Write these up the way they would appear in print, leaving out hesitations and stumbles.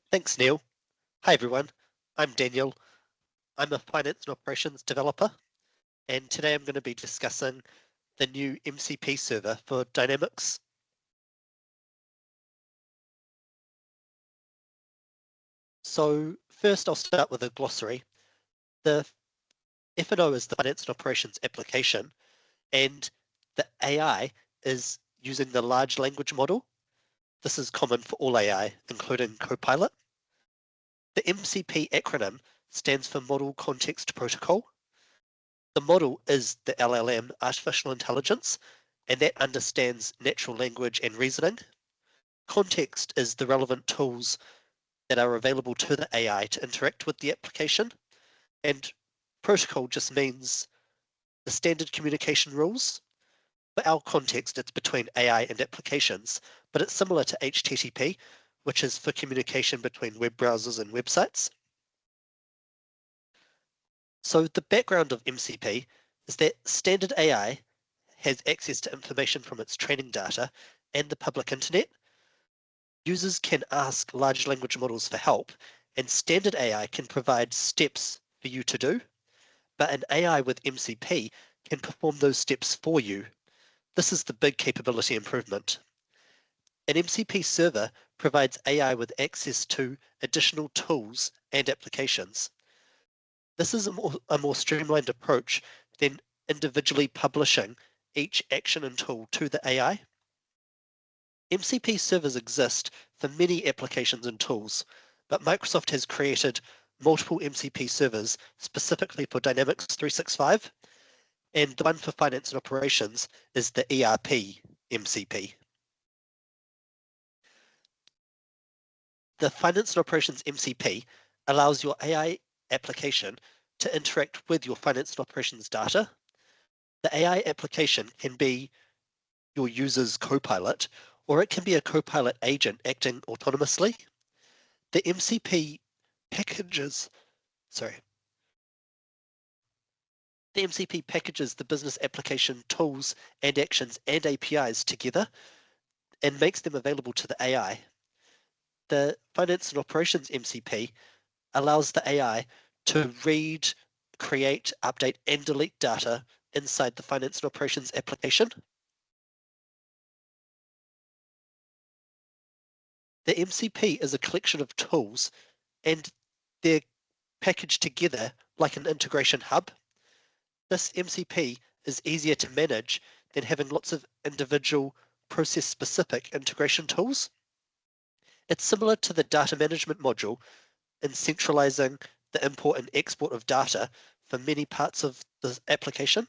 Thanks, Neil. Hi, everyone. I'm Daniel. I'm a finance and operations developer, and today I'm going to be discussing the new MCP server for Dynamics. So first, I'll start with a glossary. The F&O is the finance and operations application, and the AI is using the large language model. This is common for all AI, including Copilot. The MCP acronym stands for Model Context Protocol. The model is the LLM, artificial intelligence, and that understands natural language and reasoning. Context is the relevant tools that are available to the AI to interact with the application. And protocol just means the standard communication rules. For our context, it's between AI and applications, but it's similar to HTTP, which is for communication between web browsers and websites. So the background of MCP is that standard AI has access to information from its training data and the public internet. Users can ask large language models for help, and standard AI can provide steps for you to do, but an AI with MCP can perform those steps for you. This is the big capability improvement. An MCP server provides AI with access to additional tools and applications. This is a more streamlined approach than individually publishing each action and tool to the AI. MCP servers exist for many applications and tools, but Microsoft has created multiple MCP servers specifically for Dynamics 365, and the one for finance and operations is the ERP MCP. The finance and operations MCP allows your AI application to interact with your finance and operations data. The AI application can be your user's copilot, or it can be a copilot agent acting autonomously. The MCP packages, sorry, the MCP packages the business application tools and actions and APIs together and makes them available to the AI. The finance and operations MCP allows the AI to read, create, update, and delete data inside the finance and operations application. The MCP is a collection of tools and they're packaged together like an integration hub. This MCP is easier to manage than having lots of individual process-specific integration tools. It's similar to the data management module in centralizing the import and export of data for many parts of the application.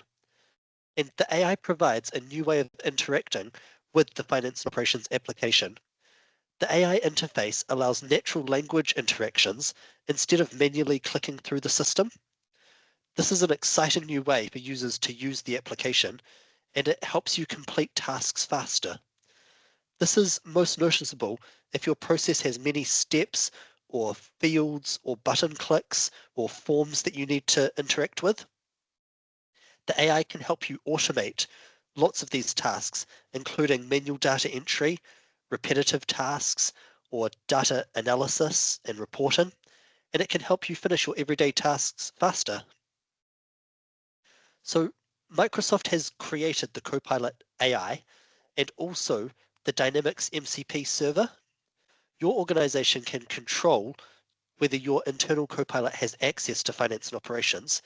And the AI provides a new way of interacting with the finance and operations application. The AI interface allows natural language interactions instead of manually clicking through the system. This is an exciting new way for users to use the application, and it helps you complete tasks faster. This is most noticeable if your process has many steps or fields or button clicks or forms that you need to interact with. The AI can help you automate lots of these tasks, including manual data entry, repetitive tasks, or data analysis and reporting, and it can help you finish your everyday tasks faster. So Microsoft has created the Copilot AI and also the Dynamics MCP server. Your organization can control whether your internal Copilot has access to finance and operations,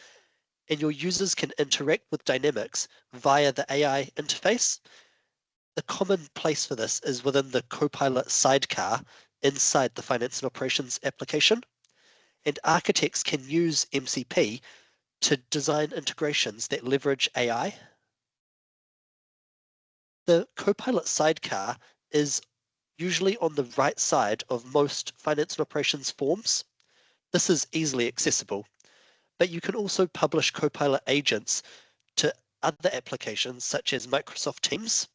and your users can interact with Dynamics via the AI interface. The common place for this is within the Copilot sidecar inside the finance and operations application, and architects can use MCP to design integrations that leverage AI. The Copilot sidecar is usually on the right side of most finance and operations forms. This is easily accessible, but you can also publish Copilot agents to other applications such as Microsoft Teams.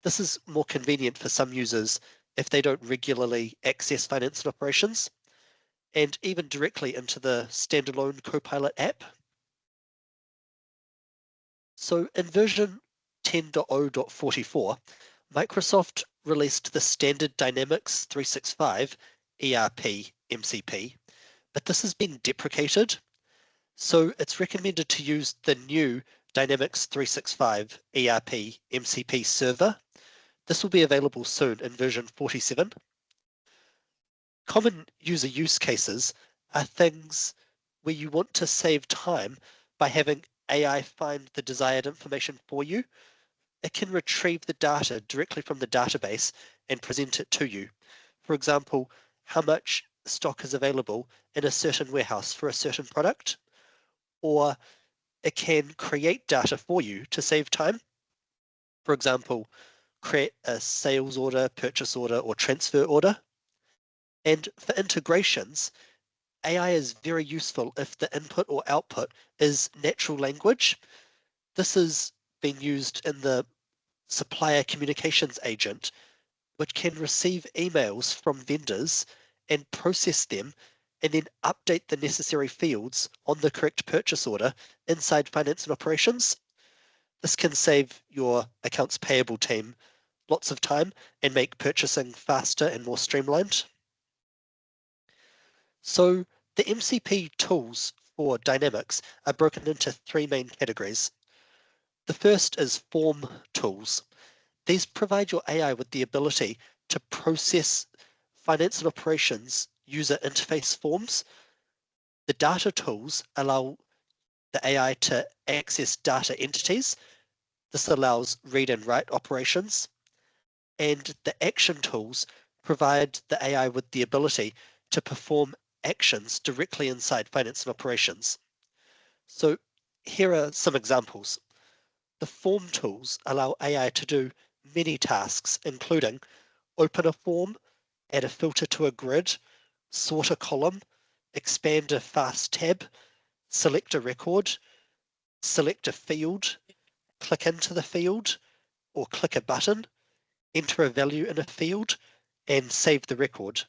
This is more convenient for some users if they don't regularly access finance and operations, and even directly into the standalone Copilot app. So in version 10.0.44, Microsoft released the standard Dynamics 365 ERP MCP, but this has been deprecated. So it's recommended to use the new Dynamics 365 ERP MCP server. This will be available soon in version 47. Common user use cases are things where you want to save time by having AI find the desired information for you. It can retrieve the data directly from the database and present it to you. For example, how much stock is available in a certain warehouse for a certain product, or it can create data for you to save time. For example, create a sales order, purchase order, or transfer order. And for integrations, AI is very useful if the input or output is natural language. This is being used in the supplier communications agent, which can receive emails from vendors and process them and then update the necessary fields on the correct purchase order inside finance and operations. This can save your accounts payable team lots of time and make purchasing faster and more streamlined. So the MCP tools for Dynamics are broken into three main categories. The first is form tools. These provide your AI with the ability to process finance and operations user interface forms. The data tools allow the AI to access data entities. This allows read and write operations. And the action tools provide the AI with the ability to perform actions directly inside finance and operations. So here are some examples. The form tools allow AI to do many tasks, including open a form, add a filter to a grid, sort a column, expand a fast tab, select a record, select a field, click into the field, or click a button, enter a value in a field, and save the record.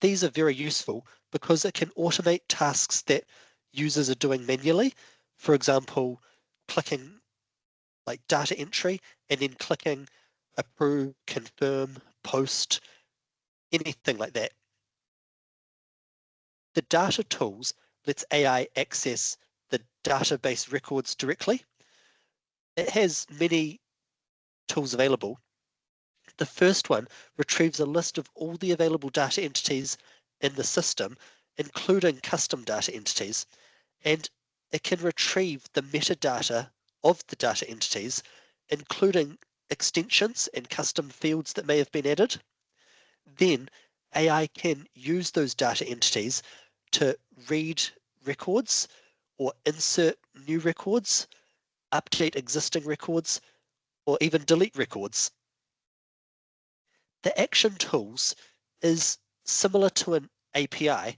These are very useful because it can automate tasks that users are doing manually. For example, clicking like data entry and then clicking approve, confirm, post, anything like that. The data tools lets AI access the database records directly. It has many tools available. The first one retrieves a list of all the available data entities in the system, including custom data entities, and it can retrieve the metadata of the data entities, including extensions and custom fields that may have been added. Then AI can use those data entities to read records or insert new records, update existing records, or even delete records. The action tools is similar to an API.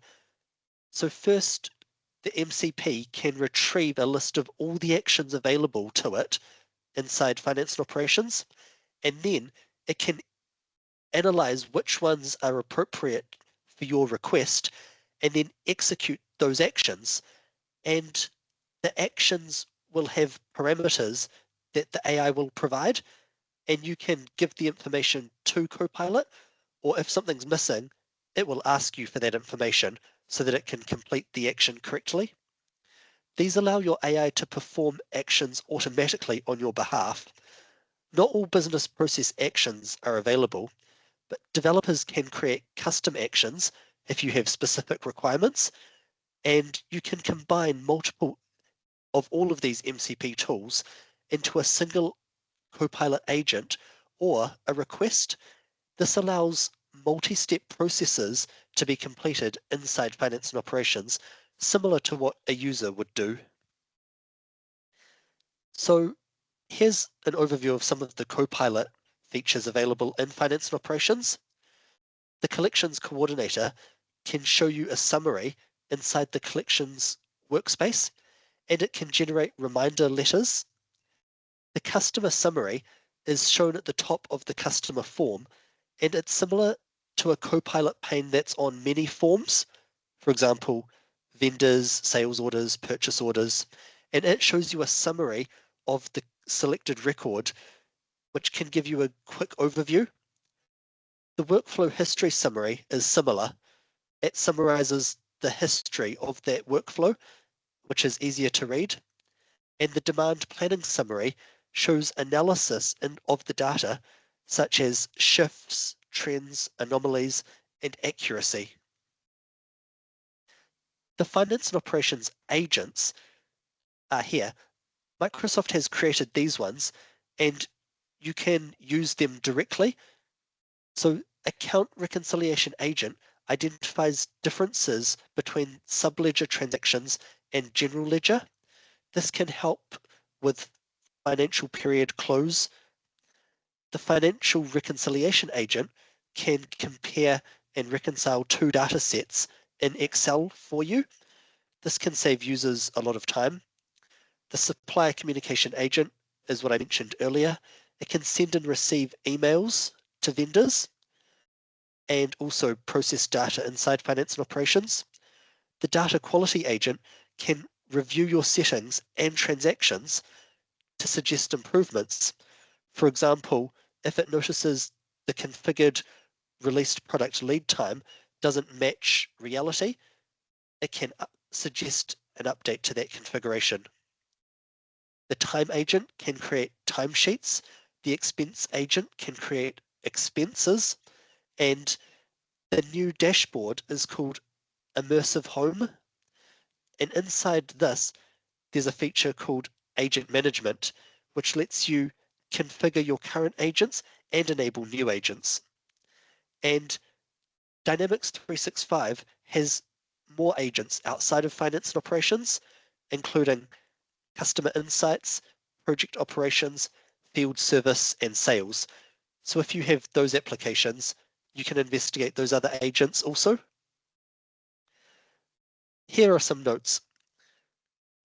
So first, the MCP can retrieve a list of all the actions available to it inside finance and operations, and then it can analyze which ones are appropriate for your request and then execute those actions. And the actions will have parameters that the AI will provide, and you can give the information to Copilot, or if something's missing, it will ask you for that information so that it can complete the action correctly. These allow your AI to perform actions automatically on your behalf. Not all business process actions are available, but developers can create custom actions if you have specific requirements, and you can combine multiple of all of these MCP tools into a single Copilot agent or a request. This allows multi-step processes to be completed inside finance and operations, similar to what a user would do. So here's an overview of some of the Copilot features available in finance and operations. The collections coordinator can show you a summary inside the collections workspace, and it can generate reminder letters. The customer summary is shown at the top of the customer form, and it's similar to a Copilot pane that's on many forms. For example, vendors, sales orders, purchase orders, and it shows you a summary of the selected record, which can give you a quick overview. The workflow history summary is similar. It summarizes the history of that workflow, which is easier to read. And the demand planning summary shows analysis of the data, such as shifts, trends, anomalies, and accuracy. The finance and operations agents are here. Microsoft has created these ones, and you can use them directly. So account reconciliation agent identifies differences between subledger transactions and general ledger. This can help with financial period close. The financial reconciliation agent can compare and reconcile two data sets in Excel for you. This can save users a lot of time. The supplier communication agent is what I mentioned earlier. It can send and receive emails to vendors and also process data inside finance and operations. The data quality agent can review your settings and transactions to suggest improvements. For example, if it notices the configured released product lead time doesn't match reality, it can suggest an update to that configuration. The time agent can create timesheets. The expense agent can create expenses. And the new dashboard is called Immersive Home. And inside this, there's a feature called Agent Management, which lets you configure your current agents and enable new agents. And Dynamics 365 has more agents outside of finance and operations, including customer insights, project operations, field service, and sales. So if you have those applications, you can investigate those other agents also. Here are some notes.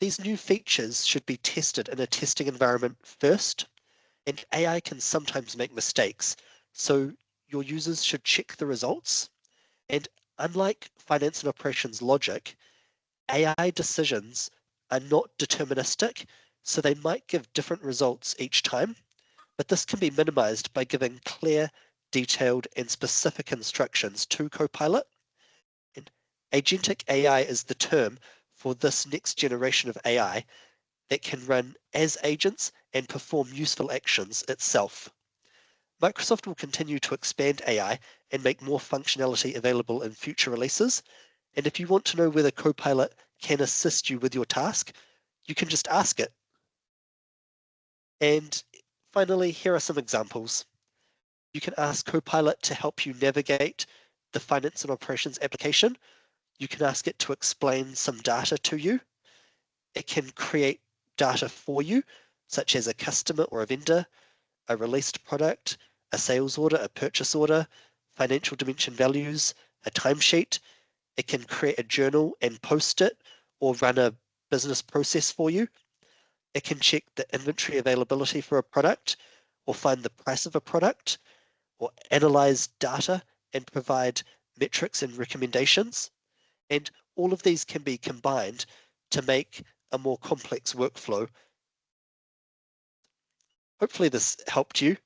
These new features should be tested in a testing environment first, and AI can sometimes make mistakes, so your users should check the results. And unlike finance and operations logic, AI decisions are not deterministic, so they might give different results each time, but this can be minimized by giving clear, detailed, and specific instructions to Copilot. And agentic AI is the term for this next generation of AI that can run as agents and perform useful actions itself. Microsoft will continue to expand AI and make more functionality available in future releases. And if you want to know whether Copilot can assist you with your task, you can just ask it. And finally, here are some examples. You can ask Copilot to help you navigate the finance and operations application. You can ask it to explain some data to you. It can create data for you, such as a customer or a vendor, a released product, a sales order, a purchase order, financial dimension values, a timesheet. It can create a journal and post it or run a business process for you. It can check the inventory availability for a product or find the price of a product or analyze data and provide metrics and recommendations. And all of these can be combined to make a more complex workflow. Hopefully this helped you.